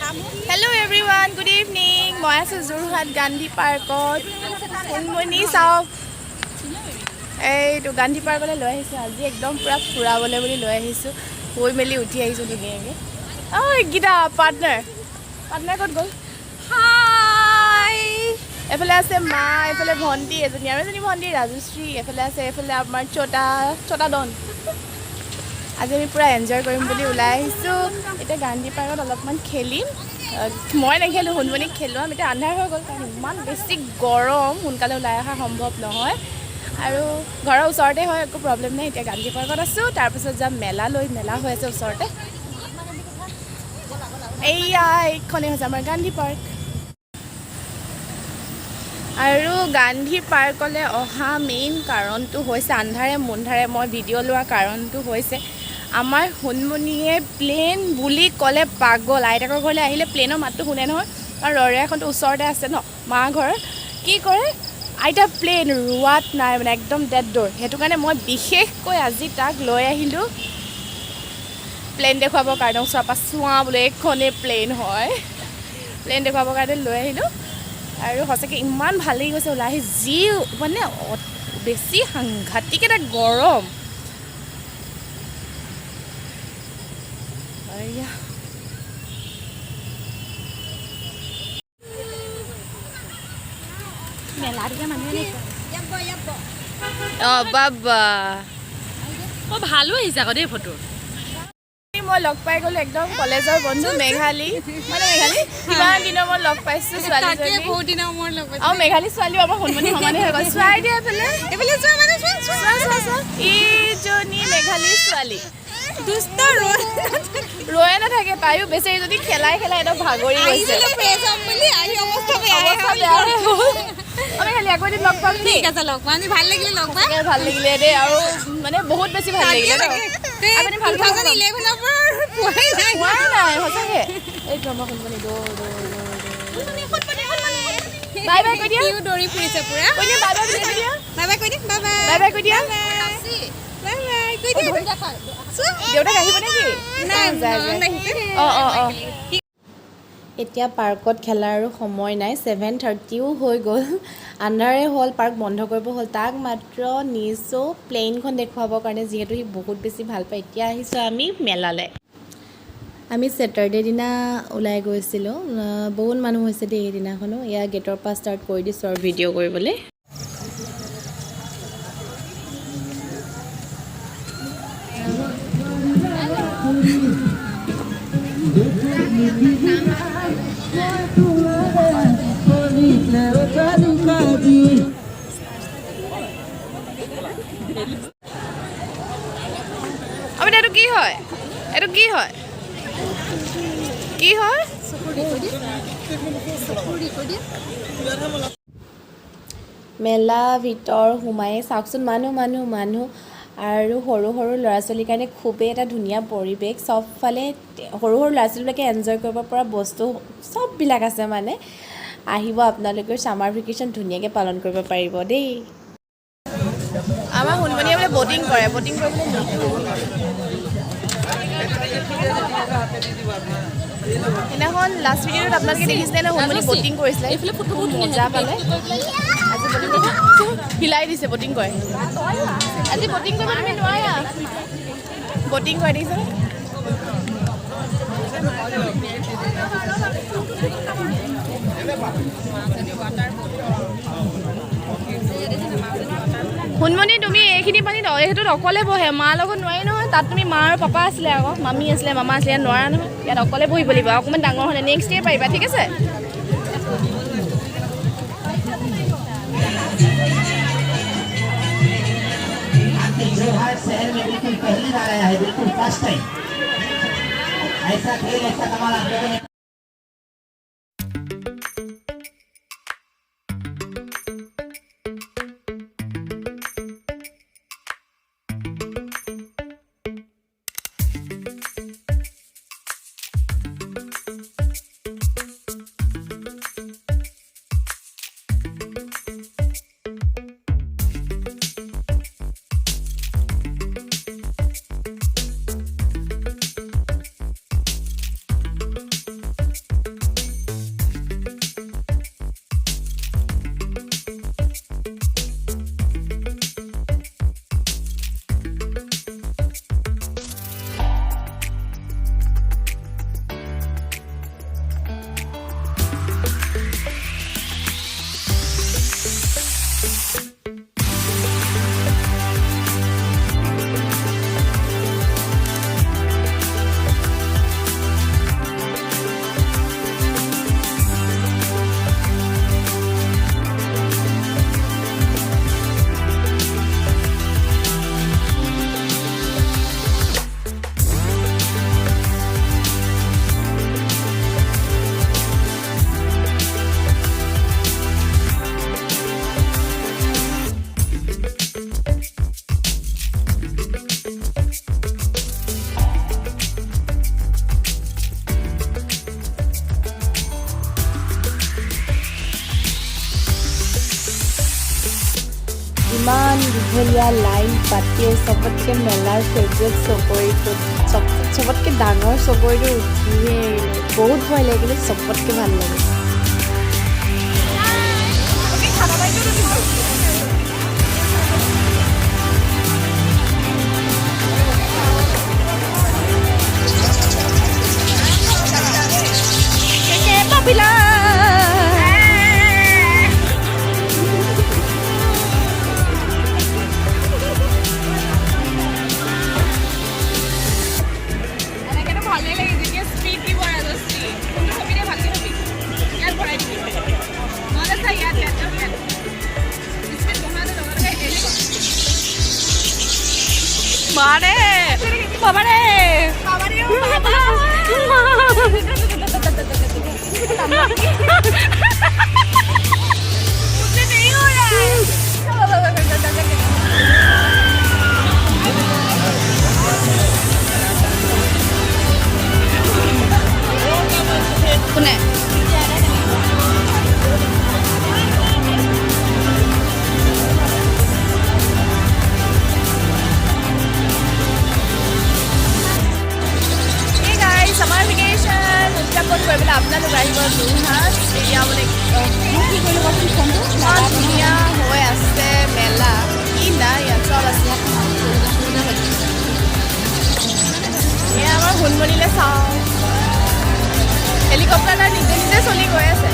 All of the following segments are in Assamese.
Hello everyone, good evening. মই আছো যোৰহাট গান্ধী পাৰ্কত। কোনমনি চাওক। এইটো গান্ধী পাৰ্কলৈ লৈ আহিছোঁ আজি একদম পুৰা ফুৰাবলৈ বুলি লৈ আহিছোঁ। গৈ মেলি উঠি আহিছোঁ ধুনীয়াকৈ। গীতা পাৰ্টনাৰ ক'ত গ'ল? হাই। এফালে আছে মা, এফালে ভণ্টি এজনী আৰু এজনী ভণ্টি ৰাজশ্ৰী, এফালে আছে এফালে আমাৰ ছোটা ডন। আজি আমি পুৰা এনজয় কৰিম বুলি ওলাই আহিছোঁ। এতিয়া গান্ধী পাৰ্কত অলপমান খেলিম। মই নেখেলোঁ, সোণমণিক খেলোৱাম। এতিয়া আন্ধাৰ হৈ গ'ল কাৰণ ইমান বেছি গৰম, সোনকালে ওলাই অহা সম্ভৱ নহয়। আৰু ঘৰৰ ওচৰতে হয়, একো প্ৰব্লেম নাই। এতিয়া গান্ধী পাৰ্কত আছোঁ, তাৰপিছত যাম মেলালৈ। মেলা হৈ আছে ওচৰতে। এইখনেই হৈছে আমাৰ গান্ধী পাৰ্ক। আৰু গান্ধী পাৰ্কলৈ অহা মেইন কাৰণটো হৈছে আন্ধাৰে মুন্ধাৰে মই ভিডিঅ' লোৱা কাৰণটো হৈছে আমাৰ সোণমণিয়ে প্লেন বুলি ক'লে পাগল। আইতাকৰ ঘৰলৈ আহিলে প্লেনৰ মাতটো শুনে নহয়, আৰু ৰৰৈয়াখনটো ওচৰতে আছে ন মা ঘৰ। কি কৰে আইতা প্লেন ৰোৱাত নাই মানে একদম ডেড ড'ৰ। সেইটো কাৰণে মই বিশেষকৈ আজি তাক লৈ আহিলোঁ প্লেন দেখুৱাবৰ কাৰণে। ওচৰৰ পৰা চোৱা বোলে এইখনেই প্লেন হয়, প্লেন দেখুৱাবৰ কাৰণে লৈ আহিলোঁ। আৰু সঁচাকৈ ইমান ভাল লাগি গৈছে ওলাই আহি। যি মানে বেছি সাংঘাতিক এটা গৰম। বাবা ভালো আহিছে আকৌ দেই ফটো। মই লগ পাই গ'লোঁ একদম কলেজৰ বন্ধু মেঘালী। কিমান দিনৰ মই লগ পাইছোঁ ছোৱালীজনী। আৰু মেঘালী ছোৱালীও আমাৰ সোণমণি সমানে হৈ গ'ল। চোৱাই দিয়া এইজনী মেঘালী ছোৱালী দুষ্ট ৰৈ নাথাকে। তাইও বেচেৰি যদি খেলাই একদম ভাগৰি গৈছে। আকৌ এদিন লগ পাম। ঠিক আছে, লগ পাম। ভাল লাগিলে দেই, আৰু মানে বহুত বেছি ভাল লাগিলে। সঁচাকৈ এইটো আমাৰ সোণমণি বাই বাই কৈ দিয়া। দৌৰি ফুৰিছে পুৰা। বাই কৈ দিয়া। দেউতাক আহিব নেকি? এতিয়া পাৰ্কত খেলাৰ আৰু সময় নাই। 7:30ও হৈ গ'ল, আন্ধাৰে হ'ল, পাৰ্ক বন্ধ কৰিব হ'ল। তাক মাত্ৰ নিছোঁ প্লেইনখন দেখুৱাবৰ কাৰণে, যিহেতু সি বহুত বেছি ভাল পায়। এতিয়া আহিছোঁ আমি মেলালৈ। আমি ছেটাৰডে দিনা ওলাই গৈছিলোঁ। বহুত মানুহ হৈছে দেই সেইদিনাখনো। এয়া গেটৰ পৰা ষ্টাৰ্ট কৰি দিছোঁ আৰু ভিডিঅ' কৰিবলৈ। এইটো কি হয়? এইটো কি হয়? কি হয়? মেলা ভিতৰ সোমাই চাওকচোন মানুহ আৰু সৰু ল'ৰা ছোৱালীৰ কাৰণে খুবেই এটা ধুনীয়া পৰিৱেশ। চবফালে সৰু ল'ৰা ছোৱালীবিলাকে এনজয় কৰিব পৰা বস্তু চববিলাক আছে। মানে আহিব আপোনালোকে, ছামাৰ ভেকেশ্যন ধুনীয়াকৈ পালন কৰিব পাৰিব দেই। আমাৰ সোণমণিয়ে বোলে বটিং কৰে, বটিং কৰিবলৈ সেইদিনাখন লাষ্ট ভিডিঅ'ত আপোনালোকে দেখিছিলে ন, সোণমণি বটিং কৰিছিলে। খুব মজা পালে। আজি বটিং হিলাই দিছে, বটিং কৰে। আজি বটিং কৰিব তুমি নোৱাৰা। বটিং কৰে দেখিছে। সোণমণি তুমি এইখিনি পানীত সেইটোত অকলে বহে, মাৰ লগত নোৱাৰি নহয়। তাত তুমি মা আৰু পাপা আছিলে, আকৌ মামী আছিলে, মামা আছিলে। ইয়াত নোৱাৰা নহয়, ইয়াত অকলে বহিব লাগিব। অকণমান ডাঙৰ হ'লে নেক্সট ইয়েৰ পাৰিবা, ঠিক আছে। जोरहाट शहर में बिल्कुल पहली बार आया है, बिल्कुल फर्स्ट टाइम। ऐसा खेल, ऐसा कमाल आप लोगों ने ইমান দীঘলীয়া লাইন পাতিও চবতকৈ মেলাৰ ফেভৰেট চকৰিটো চবতকৈ ডাঙৰ চকৰিটো উঠিয়ে বহুত ভয় লাগে কিন্তু চবতকৈ ভাল লাগে আপোনালোক আহিব যোৰহাট এতিয়া মানে ইমান ধুনীয়া হৈ আছে মেলা কি নাই ইয়াত চব আছে এয়া আমাৰ সোণমণিলে চাওঁ হেলিকপ্টাৰ নিজে নিজে চলি গৈ আছে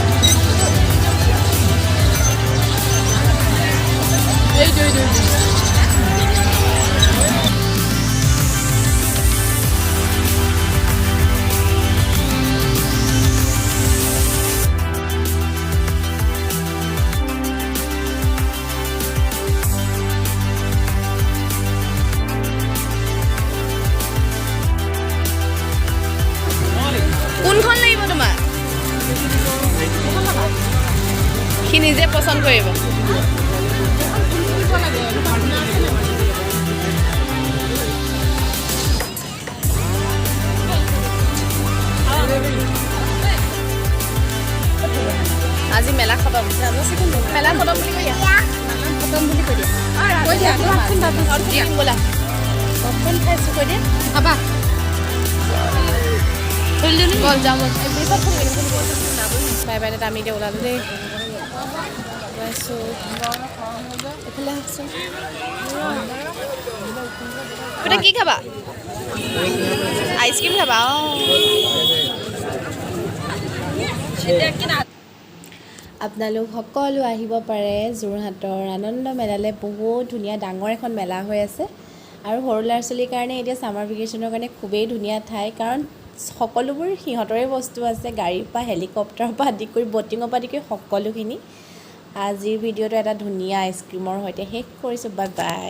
কোনখন লাগিব তোমাক সি নিজে পচন্দ কৰিব আজি মেলা খতম মেলা খতম বুলি কৈ দিয়া ব'লা পপকৰ্ণ খাইছোঁ কৈ দিয়া খাবা বল যাম বাই বাই আমি এতিয়া ওলালোঁ দেই এইফালে আহকচোন এতিয়া কি খাবা আইচক্ৰীম খাবা আপোনালোক সকলো আহিব পাৰে যোৰহাটৰ আনন্দ মেলালৈ বহুত ধুনীয়া ডাঙৰ এখন মেলা হৈ আছে আৰু সৰু ল'ৰা ছোৱালীৰ কাৰণে এতিয়া ছামাৰ ভেকেশ্যনৰ কাৰণে খুবেই ধুনীয়া ঠাই কাৰণ সকলোবোৰ সিহঁতৰে বস্তু আছে গাড়ীৰ পৰা হেলিকপ্টাৰৰ পৰা আদি কৰি বটিঙৰ পৰা আদি কৰি সকলোখিনি আজিৰ ভিডিঅ'টো এটা ধুনীয়া আইচক্ৰীমৰ সৈতে শেষ কৰিছোঁ বাই বাই